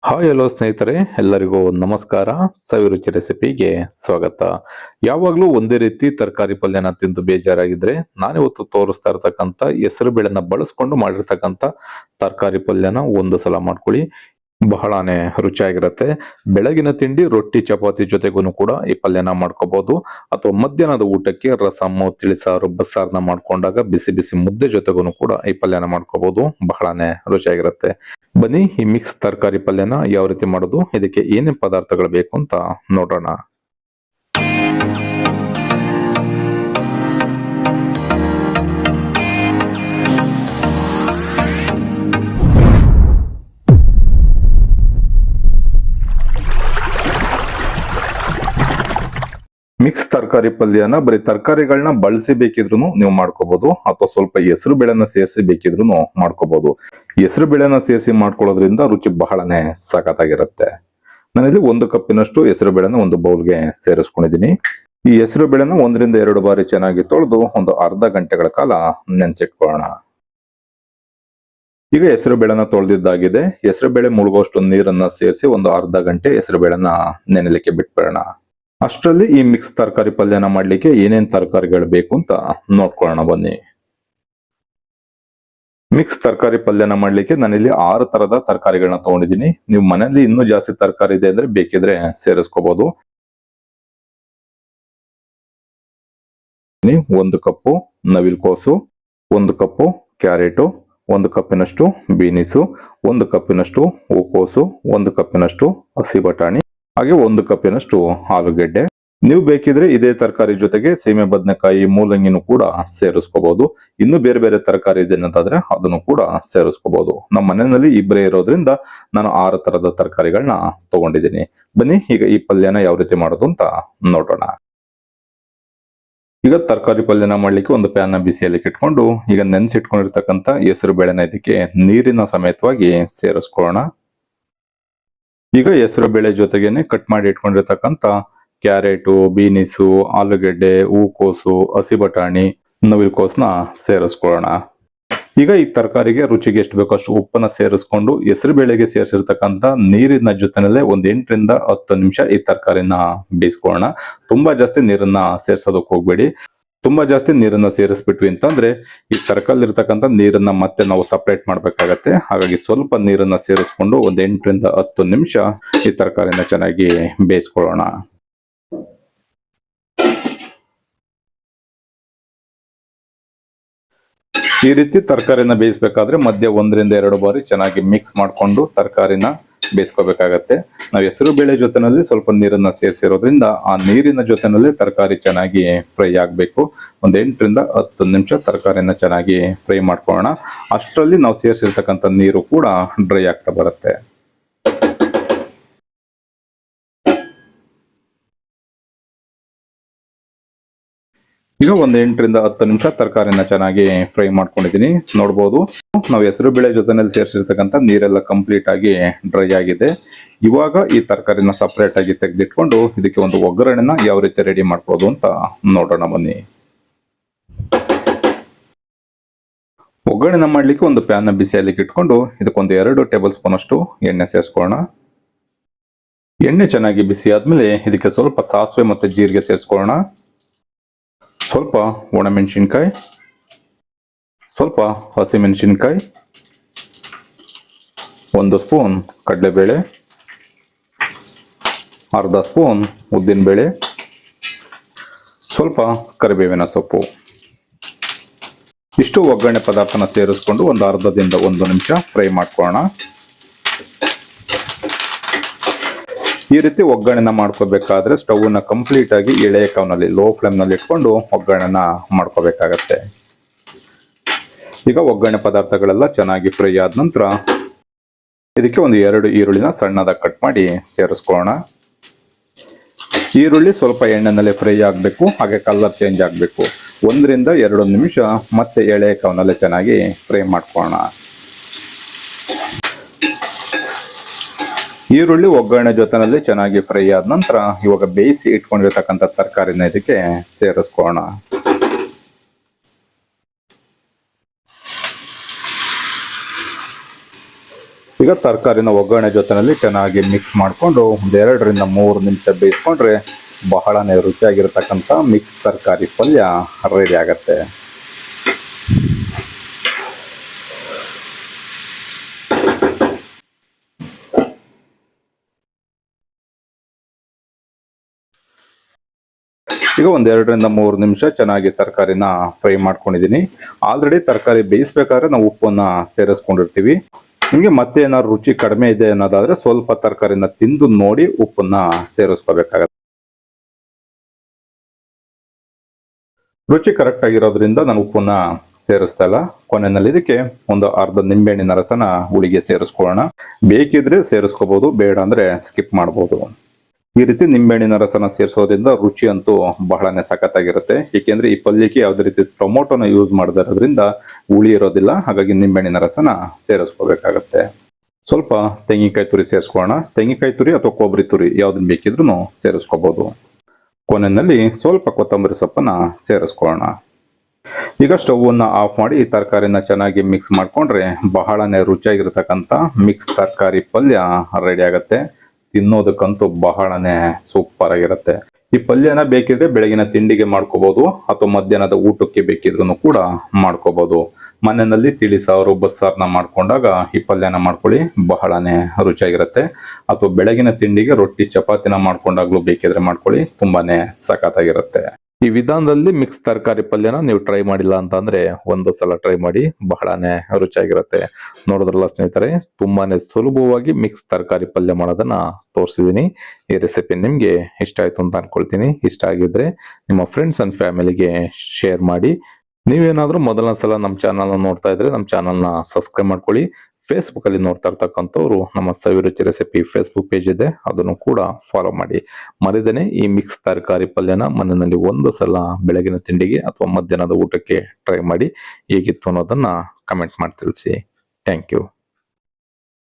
Hi hello ಸ್ನೇಹಿತರೆ, ಎಲ್ಲರಿಗೂ ನಮಸ್ಕಾರ. ಸವಿರುಚಿ ರೆಸಿಪಿಗೆ ಸ್ವಾಗತ. ಯಾವಾಗ್ಲೂ ಒಂದೇ ರೀತಿ ತರಕಾರಿ ಪಲ್ಯನ ತಿಂದು ಬೇಜಾರಾಗಿದ್ರೆ ನಾನಿವತ್ತು ತೋರಿಸ್ತಾ ಇರ್ತಕ್ಕಂಥ ಹೆಸರು ಬೇಳೆನ ಬಳಸ್ಕೊಂಡು ಮಾಡಿರ್ತಕ್ಕಂಥ ತರಕಾರಿ ಪಲ್ಯನ ಒಂದು ಸಲ ಮಾಡ್ಕೊಳ್ಳಿ. ಬಹಳಾನೇ ರುಚಿಯಾಗಿರುತ್ತೆ. ಬೆಳಗಿನ ತಿಂಡಿ ರೊಟ್ಟಿ ಚಪಾತಿ ಜೊತೆಗೂ ಕೂಡ ಈ ಪಲ್ಯನ ಮಾಡ್ಕೋಬಹುದು. ಅಥವಾ ಮಧ್ಯಾಹ್ನದ ಊಟಕ್ಕೆ ರಸಮ್ಮು ತಿಳಿಸಾರು ಬಸ್ಸಾರನ್ನ ಮಾಡ್ಕೊಂಡಾಗ ಬಿಸಿ ಬಿಸಿ ಮುದ್ದೆ ಜೊತೆಗೂ ಕೂಡ ಈ ಪಲ್ಯನ ಮಾಡ್ಕೋಬಹುದು. ಬಹಳಾನೇ ರುಚಿಯಾಗಿರುತ್ತೆ. ಬನ್ನಿ ಈ ಮಿಕ್ಸ್ ತರಕಾರಿ ಪಲ್ಯನ ಯಾವ ರೀತಿ ಮಾಡೋದು, ಇದಕ್ಕೆ ಏನೇನ್ ಪದಾರ್ಥಗಳು ಬೇಕು ಅಂತ ನೋಡೋಣ. ಮಿಕ್ಸ್ ತರಕಾರಿ ಪಲ್ಯನ ಬರೀ ತರಕಾರಿಗಳನ್ನ ಬಳಸಿ ಬೇಕಿದ್ರು ನೀವು ಮಾಡ್ಕೋಬಹುದು, ಅಥವಾ ಸ್ವಲ್ಪ ಹೆಸರು ಬೇಳೆನ ಸೇರಿಸಿ ಬೇಕಿದ್ರು ಮಾಡ್ಕೋಬಹುದು. ಹೆಸರು ಬೇಳೆನ ಸೇರಿಸಿ ಮಾಡ್ಕೊಳ್ಳೋದ್ರಿಂದ ರುಚಿ ಬಹಳನೇ ಸಖತ್ತಾಗಿರುತ್ತೆ. ನಾನಿಲ್ಲಿ 1 ಕಪ್ಪಿನಷ್ಟು ಹೆಸರು ಬೇಳೆನ ಒಂದು ಬೌಲ್ಗೆ ಸೇರಿಸ್ಕೊಂಡಿದ್ದೀನಿ. ಈ ಹೆಸರು ಬೇಳೆನ 1 ರಿಂದ 2 ಬಾರಿ ಚೆನ್ನಾಗಿ ತೊಳೆದು ಒಂದು ಅರ್ಧ ಗಂಟೆಗಳ ಕಾಲ ನೆನೆಸಿಟ್ಕೊಳ್ಳೋಣ. ಈಗ ಹೆಸರು ಬೇಳೆನ ತೊಳೆದಿದ್ದಾಗಿದೆ. ಹೆಸರು ಬೇಳೆ ಮುಳುಗುವಷ್ಟು ನೀರನ್ನ ಸೇರಿಸಿ ಒಂದು ಅರ್ಧ ಗಂಟೆ ಹೆಸರು ಬೇಳೆನ ನೆನೆಲಿಕ್ಕೆ ಬಿಟ್ಬಿಡೋಣ. ಅಷ್ಟರಲ್ಲಿ ಈ ಮಿಕ್ಸ್ ತರಕಾರಿ ಪಲ್ಯನ ಮಾಡ್ಲಿಕ್ಕೆ ಏನೇನ್ ತರಕಾರಿಗಳು ಬೇಕು ಅಂತ ನೋಡ್ಕೊಳ್ಳೋಣ ಬನ್ನಿ. ಮಿಕ್ಸ್ ತರಕಾರಿ ಪಲ್ಯನ ಮಾಡ್ಲಿಕ್ಕೆ ನಾನಿಲ್ಲಿ 6 ತರದ ತರಕಾರಿಗಳನ್ನ ತಗೊಂಡಿದ್ದೀನಿ. ನೀವು ಮನೆಯಲ್ಲಿ ಇನ್ನೂ ಜಾಸ್ತಿ ತರಕಾರಿ ಇದೆ ಅಂದ್ರೆ ಬೇಕಿದ್ರೆ ಸೇರಿಸ್ಕೋಬಹುದು. 1 ಕಪ್ಪು ನವಿಲುಕೋಸು, 1 ಕಪ್ಪು ಕ್ಯಾರೆಟು, 1 ಕಪ್ಪಿನಷ್ಟು ಬೀನಿಸು, 1 ಕಪ್ಪಿನಷ್ಟು ಹೂಕೋಸು, 1 ಕಪ್ಪಿನಷ್ಟು ಹಸಿ ಬಟಾಣಿ, ಹಾಗೆ 1 ಕಪ್ಪಿನಷ್ಟು ಆಲೂಗೆಡ್ಡೆ. ನೀವು ಬೇಕಿದ್ರೆ ಇದೇ ತರಕಾರಿ ಜೊತೆಗೆ ಸೀಮೆ ಬದನೆಕಾಯಿ, ಮೂಲಂಗಿನೂ ಕೂಡ ಸೇರಿಸ್ಕೋಬಹುದು. ಇನ್ನು ಬೇರೆ ಬೇರೆ ತರಕಾರಿ ಇದೆ ಅಂತಾದ್ರೆ ಅದನ್ನು ಕೂಡ ಸೇರಿಸ್ಕೋಬಹುದು. ನಮ್ಮ ಮನೆಯಲ್ಲಿ ಇಬ್ಬರೇ ಇರೋದ್ರಿಂದ ನಾನು 6 ತರದ ತರಕಾರಿಗಳನ್ನ ತಗೊಂಡಿದ್ದೀನಿ. ಬನ್ನಿ ಈಗ ಈ ಪಲ್ಯನ ಯಾವ ರೀತಿ ಮಾಡೋದು ಅಂತ ನೋಡೋಣ. ಈಗ ತರಕಾರಿ ಪಲ್ಯನ ಮಾಡ್ಲಿಕ್ಕೆ ಒಂದು ಪ್ಯಾನ್ ನ ಬಿಸಿಯಲ್ಲಿ ಇಟ್ಕೊಂಡು ಈಗ ನೆನೆಸಿಟ್ಕೊಂಡಿರ್ತಕ್ಕಂಥ ಹೆಸರು ಬೇಳೆನ ಇದಕ್ಕೆ ನೀರಿನ ಸಮೇತವಾಗಿ ಸೇರಿಸ್ಕೊಳ್ಳೋಣ. ಈಗ ಹೆಸರು ಬೇಳೆ ಜೊತೆಗೇನೆ ಕಟ್ ಮಾಡಿ ಇಟ್ಕೊಂಡಿರ್ತಕ್ಕಂಥ ಕ್ಯಾರೆಟು, ಬೀನಿಸು, ಆಲೂಗೆಡ್ಡೆ, ಹೂಕೋಸು, ಹಸಿ ಬಟಾಣಿ, ನವಿಲುಕೋಸನ್ನ ಸೇರಿಸ್ಕೊಳ್ಳೋಣ. ಈಗ ಈ ತರಕಾರಿಗೆ ರುಚಿಗೆ ಎಷ್ಟು ಬೇಕೋ ಅಷ್ಟು ಉಪ್ಪನ್ನ ಸೇರಿಸ್ಕೊಂಡು ಹೆಸರು ಬೇಳೆಗೆ ಸೇರಿಸಿರ್ತಕ್ಕಂಥ ನೀರಿನ ಜೊತೆನಲ್ಲೇ 8 ರಿಂದ 10 ನಿಮಿಷ ಈ ತರಕಾರಿನ ಬೇಯಿಸ್ಕೊಳ್ಳೋಣ. ತುಂಬಾ ಜಾಸ್ತಿ ನೀರನ್ನ ಸೇರ್ಸೋದಕ್ಕೆ ಹೋಗ್ಬೇಡಿ. ತುಂಬಾ ಜಾಸ್ತಿ ನೀರನ್ನ ಸೇರಿಸ್ಬಿಟ್ವಿ ಅಂತಂದ್ರೆ ಈ ತರಕಾರಿ ಇರ್ತಕ್ಕಂಥ ನೀರನ್ನ ಮತ್ತೆ ನಾವು ಸಪರೇಟ್ ಮಾಡ್ಬೇಕಾಗತ್ತೆ. ಹಾಗಾಗಿ ಸ್ವಲ್ಪ ನೀರನ್ನ ಸೇರಿಸ್ಕೊಂಡು 8 ರಿಂದ 10 ನಿಮಿಷ ಈ ತರಕಾರಿನ ಚೆನ್ನಾಗಿ ಬೇಯಿಸ್ಕೊಳ್ಳೋಣ. ಈ ರೀತಿ ತರಕಾರಿನ ಬೇಯಿಸ್ಬೇಕಾದ್ರೆ ಮಧ್ಯೆ 1 ರಿಂದ 2 ಬಾರಿ ಚೆನ್ನಾಗಿ ಮಿಕ್ಸ್ ಮಾಡ್ಕೊಂಡು ತರಕಾರಿನ ಬೇಯಿಸ್ಕೋಬೇಕಾಗತ್ತೆ. ನಾವು ಹೆಸರು ಬೇಳೆ ಜೊತೆನಲ್ಲಿ ಸ್ವಲ್ಪ ನೀರನ್ನ ಸೇರಿಸಿರೋದ್ರಿಂದ ಆ ನೀರಿನ ಜೊತೆನಲ್ಲಿ ತರಕಾರಿ ಚೆನ್ನಾಗಿ ಫ್ರೈ ಆಗಬೇಕು. 8 ರಿಂದ 10 ನಿಮಿಷ ತರಕಾರಿನ ಚೆನ್ನಾಗಿ ಫ್ರೈ ಮಾಡ್ಕೊಳ್ಳೋಣ. ಅಷ್ಟರಲ್ಲಿ ನಾವು ಸೇರಿಸಿರ್ತಕ್ಕಂಥ ನೀರು ಕೂಡ ಡ್ರೈ ಆಗ್ತಾ ಬರುತ್ತೆ. ಈಗ 8 ರಿಂದ 10 ನಿಮಿಷ ತರಕಾರಿನ ಚೆನ್ನಾಗಿ ಫ್ರೈ ಮಾಡ್ಕೊಂಡಿದ್ದೀನಿ. ನೋಡ್ಬೋದು ನಾವು ಹೆಸರು ಬೇಳೆ ಜೊತೆನಲ್ಲಿ ಸೇರಿಸಿರ್ತಕ್ಕಂಥ ನೀರೆಲ್ಲ ಕಂಪ್ಲೀಟ್ ಆಗಿ ಡ್ರೈ ಆಗಿದೆ. ಇವಾಗ ಈ ತರಕಾರಿನ ಸಪರೇಟ್ ಆಗಿ ತೆಗೆದಿಟ್ಕೊಂಡು ಇದಕ್ಕೆ ಒಂದು ಒಗ್ಗರಣೆನ ಯಾವ ರೀತಿ ರೆಡಿ ಮಾಡ್ಬೋದು ಅಂತ ನೋಡೋಣ ಬನ್ನಿ. ಒಗ್ಗರಣೆನ ಮಾಡ್ಲಿಕ್ಕೆ ಒಂದು ಪ್ಯಾನ್ ನ ಬಿಸಿಯಲ್ಲಿ ಇಟ್ಕೊಂಡು ಇದಕ್ಕೊಂದು 2 ಟೇಬಲ್ ಸ್ಪೂನ್ ಅಷ್ಟು ಎಣ್ಣೆ ಸೇರಿಸ್ಕೊಳ್ಳೋಣ. ಎಣ್ಣೆ ಚೆನ್ನಾಗಿ ಬಿಸಿ ಆದ್ಮೇಲೆ ಇದಕ್ಕೆ ಸ್ವಲ್ಪ ಸಾಸಿವೆ ಮತ್ತೆ ಜೀರಿಗೆ ಸೇರಿಸ್ಕೊಳ್ಳೋಣ. ಸ್ವಲ್ಪ ಒಣಮೆಣಸಿನ್ಕಾಯಿ, ಸ್ವಲ್ಪ ಹಸಿಮೆಣಸಿನ್ಕಾಯಿ, 1 ಸ್ಪೂನ್ ಕಡಲೆಬೇಳೆ, ಅರ್ಧ ಸ್ಪೂನ್ ಉದ್ದಿನಬೇಳೆ, ಸ್ವಲ್ಪ ಕರಿಬೇವಿನ ಸೊಪ್ಪು. ಇಷ್ಟು ಒಗ್ಗರಣೆ ಪದಾರ್ಥನ ಸೇರಿಸ್ಕೊಂಡು ಒಂದು ಅರ್ಧದಿಂದ 1 ನಿಮಿಷ ಫ್ರೈ ಮಾಡ್ಕೊಳ್ಳೋಣ. ಈ ರೀತಿ ಒಗ್ಗರಣೆನ ಮಾಡ್ಕೋಬೇಕಾದ್ರೆ ಸ್ಟವ್ ನ ಕಂಪ್ಲೀಟ್ ಆಗಿ ಎಳೆಯ ಕಾವ್ನಲ್ಲಿ ಲೋ ಫ್ಲೇಮ್ ನಲ್ಲಿ ಇಟ್ಕೊಂಡು ಒಗ್ಗರಣೆನ ಮಾಡ್ಕೋಬೇಕಾಗತ್ತೆ. ಈಗ ಒಗ್ಗರಣೆ ಪದಾರ್ಥಗಳೆಲ್ಲ ಚೆನ್ನಾಗಿ ಫ್ರೈ ಆದ ನಂತರ ಇದಕ್ಕೆ ಒಂದು 2 ಈರುಳ್ಳಿನ ಸಣ್ಣದಾಗಿ ಕಟ್ ಮಾಡಿ ಸೇರಿಸ್ಕೊಳ್ಳೋಣ. ಈರುಳ್ಳಿ ಸ್ವಲ್ಪ ಎಣ್ಣೆನಲ್ಲೇ ಫ್ರೈ ಆಗಬೇಕು, ಹಾಗೆ ಕಲರ್ ಚೇಂಜ್ ಆಗಬೇಕು. 1 ರಿಂದ 2 ನಿಮಿಷ ಮತ್ತೆ ಎಳೆಯ ಕಾವ್ನಲ್ಲೇ ಚೆನ್ನಾಗಿ ಫ್ರೈ ಮಾಡ್ಕೊಳ್ಳೋಣ. ಈರುಳ್ಳಿ ಒಗ್ಗರಣೆ ಜೊತೆನಲ್ಲಿ ಚೆನ್ನಾಗಿ ಫ್ರೈ ಆದ ನಂತರ ಇವಾಗ ಬೇಯಿಸಿ ಇಟ್ಕೊಂಡಿರ್ತಕ್ಕಂಥ ತರಕಾರಿನ ಇದಕ್ಕೆ ಸೇರಿಸ್ಕೊಳ್ಳೋಣ. ಈಗ ತರಕಾರಿನ ಒಗ್ಗರಣೆ ಜೊತೆನಲ್ಲಿ ಚೆನ್ನಾಗಿ ಮಿಕ್ಸ್ ಮಾಡಿಕೊಂಡು ಒಂದು 2 ರಿಂದ 3 ನಿಮಿಷ ಬೇಯಿಸ್ಕೊಂಡ್ರೆ ಬಹಳನೇ ರುಚಿಯಾಗಿರ್ತಕ್ಕಂಥ ಮಿಕ್ಸ್ ತರಕಾರಿ ಪಲ್ಯ ರೆಡಿ ಆಗತ್ತೆ. ಈಗ ಒಂದು 2 ರಿಂದ 3 ನಿಮಿಷ ಚೆನ್ನಾಗಿ ತರಕಾರಿನ ಫ್ರೈ ಮಾಡ್ಕೊಂಡಿದ್ದೀನಿ. ಆಲ್ರೆಡಿ ತರಕಾರಿ ಬೇಯಿಸ್ಬೇಕಾದ್ರೆ ನಾವು ಉಪ್ಪನ್ನ ಸೇರಿಸ್ಕೊಂಡಿರ್ತೀವಿ. ನಿಮಗೆ ಮತ್ತೆ ಏನಾದ್ರು ರುಚಿ ಕಡಿಮೆ ಇದೆ ಅನ್ನೋದಾದ್ರೆ ಸ್ವಲ್ಪ ತರಕಾರಿನ ತಿಂದು ನೋಡಿ ಉಪ್ಪನ್ನ ಸೇರಿಸ್ಕೋಬೇಕಾಗತ್ತೆ. ರುಚಿ ಕರೆಕ್ಟ್ ಆಗಿರೋದ್ರಿಂದ ನಾನು ಉಪ್ಪನ್ನ ಸೇರಿಸ್ತಾ ಇಲ್ಲ. ಕೊನೆಯಲ್ಲಿ ಇದಕ್ಕೆ ಒಂದು ಅರ್ಧ ನಿಂಬೆಹಣ್ಣಿನ ರಸನ ಹುಳಿಗೆ ಸೇರಿಸ್ಕೊಳ್ಳೋಣ. ಬೇಕಿದ್ರೆ ಸೇರಿಸ್ಕೋಬಹುದು, ಬೇಡ ಅಂದ್ರೆ ಸ್ಕಿಪ್ ಮಾಡಬಹುದು. ಈ ರೀತಿ ನಿಂಬೆಹಣ್ಣಿನ ರಸನ ಸೇರಿಸೋದ್ರಿಂದ ರುಚಿ ಅಂತೂ ಬಹಳನೇ ಸಖತ್ತಾಗಿರುತ್ತೆ. ಏಕೆಂದ್ರೆ ಈ ಪಲ್ಯಕ್ಕೆ ಯಾವುದೇ ರೀತಿ ಟೊಮೊಟೊನ ಯೂಸ್ ಮಾಡದಿರೋದ್ರಿಂದ ಹುಳಿ ಇರೋದಿಲ್ಲ. ಹಾಗಾಗಿ ನಿಂಬೆಹಣ್ಣಿನ ರಸನ ಸೇರಿಸ್ಕೋಬೇಕಾಗತ್ತೆ. ಸ್ವಲ್ಪ ತೆಂಗಿನಕಾಯಿ ತುರಿ ಸೇರಿಸ್ಕೊಳ್ಳೋಣ. ತೆಂಗಿನಕಾಯಿ ತುರಿ ಅಥವಾ ಕೊಬ್ಬರಿ ತುರಿ ಯಾವ್ದನ್ನ ಬೇಕಿದ್ರೂ ಸೇರಿಸ್ಕೋಬಹುದು. ಕೊನೆಯಲ್ಲಿ ಸ್ವಲ್ಪ ಕೊತ್ತಂಬರಿ ಸೊಪ್ಪನ್ನ ಸೇರಿಸ್ಕೊಳ್ಳೋಣ. ಈಗ ಸ್ಟವ್ ಅನ್ನ ಆಫ್ ಮಾಡಿ ಈ ತರಕಾರಿನ ಚೆನ್ನಾಗಿ ಮಿಕ್ಸ್ ಮಾಡ್ಕೊಂಡ್ರೆ ಬಹಳನೇ ರುಚಿಯಾಗಿರ್ತಕ್ಕಂಥ ಮಿಕ್ಸ್ ತರಕಾರಿ ಪಲ್ಯ ರೆಡಿ ಆಗತ್ತೆ. ತಿನ್ನೋದಕ್ಕಂತೂ ಬಹಳನೇ ಸೂಪರ್ ಆಗಿರುತ್ತೆ. ಈ ಪಲ್ಯನ ಬೇಕಿದ್ರೆ ಬೆಳಗಿನ ತಿಂಡಿಗೆ ಮಾಡ್ಕೋಬಹುದು ಅಥವಾ ಮಧ್ಯಾಹ್ನದ ಊಟಕ್ಕೆ ಬೇಕಿದ್ರು ಕೂಡ ಮಾಡ್ಕೋಬಹುದು. ಮನೆಯಲ್ಲಿ ತಿಳಿ ಸಾರು ಬಸ್ಸಾರನ್ನ ಮಾಡ್ಕೊಂಡಾಗ ಈ ಪಲ್ಯನ ಮಾಡ್ಕೊಳ್ಳಿ, ಬಹಳನೇ ರುಚಿಯಾಗಿರುತ್ತೆ. ಅಥವಾ ಬೆಳಗಿನ ತಿಂಡಿಗೆ ರೊಟ್ಟಿ ಚಪಾತಿನ ಮಾಡ್ಕೊಂಡಾಗ್ಲೂ ಬೇಕಿದ್ರೆ ಮಾಡ್ಕೊಳ್ಳಿ, ತುಂಬಾನೇ ಸಖತ್ತಾಗಿರುತ್ತೆ. ಈ ವಿಧಾನದಲ್ಲಿ ಮಿಕ್ಸ್ ತರಕಾರಿ ಪಲ್ಯನ ನೀವು ಟ್ರೈ ಮಾಡಿಲ್ಲ ಅಂತಂದ್ರೆ ಒಂದು ಸಲ ಟ್ರೈ ಮಾಡಿ, ಬಹಳನೇ ರುಚಿಯಾಗಿರುತ್ತೆ. ನೋಡಿದ್ರಲ್ಲ ಸ್ನೇಹಿತರೆ, ತುಂಬಾನೇ ಸುಲಭವಾಗಿ ಮಿಕ್ಸ್ ತರಕಾರಿ ಪಲ್ಯ ಮಾಡೋದನ್ನ ತೋರಿಸಿದೀನಿ. ಈ ರೆಸಿಪಿ ನಿಮ್ಗೆ ಇಷ್ಟ ಆಯ್ತು ಅಂತ ಅನ್ಕೊಳ್ತೀನಿ. ಇಷ್ಟ ಆಗಿದ್ರೆ ನಿಮ್ಮ ಫ್ರೆಂಡ್ಸ್ ಅಂಡ್ ಫ್ಯಾಮಿಲಿಗೆ ಶೇರ್ ಮಾಡಿ. ನೀವೇನಾದ್ರೂ ಮೊದಲನೇ ಸಲ ನಮ್ಮ ಚಾನಲ್ನ ನೋಡ್ತಾ ಇದ್ರೆ ನಮ್ಮ ಚಾನಲ್ನ ಸಬ್ಸ್ಕ್ರೈಬ್ ಮಾಡ್ಕೊಳ್ಳಿ. ಫೇಸ್ಬುಕ್ ಅಲ್ಲಿ ನೋಡ್ತಾ ಇರ್ತಕ್ಕಂಥವ್ರು ನಮ್ಮ ಸವಿರುಚಿ ರೆಸಿಪಿ ಫೇಸ್ಬುಕ್ ಪೇಜ್ ಇದೆ, ಅದನ್ನು ಕೂಡ ಫಾಲೋ ಮಾಡಿ. ಮರಿದೇನೆ ಈ ಮಿಕ್ಸ್ ತರಕಾರಿ ಪಲ್ಯನ ಮನೆಯಲ್ಲಿ ಒಂದು ಸಲ ಬೆಳಗಿನ ತಿಂಡಿಗೆ ಅಥವಾ ಮಧ್ಯಾಹ್ನದ ಊಟಕ್ಕೆ ಟ್ರೈ ಮಾಡಿ. ಹೇಗಿತ್ತು ಅನ್ನೋದನ್ನ ಕಮೆಂಟ್ ಮಾಡಿ ತಿಳಿಸಿ. Thank you.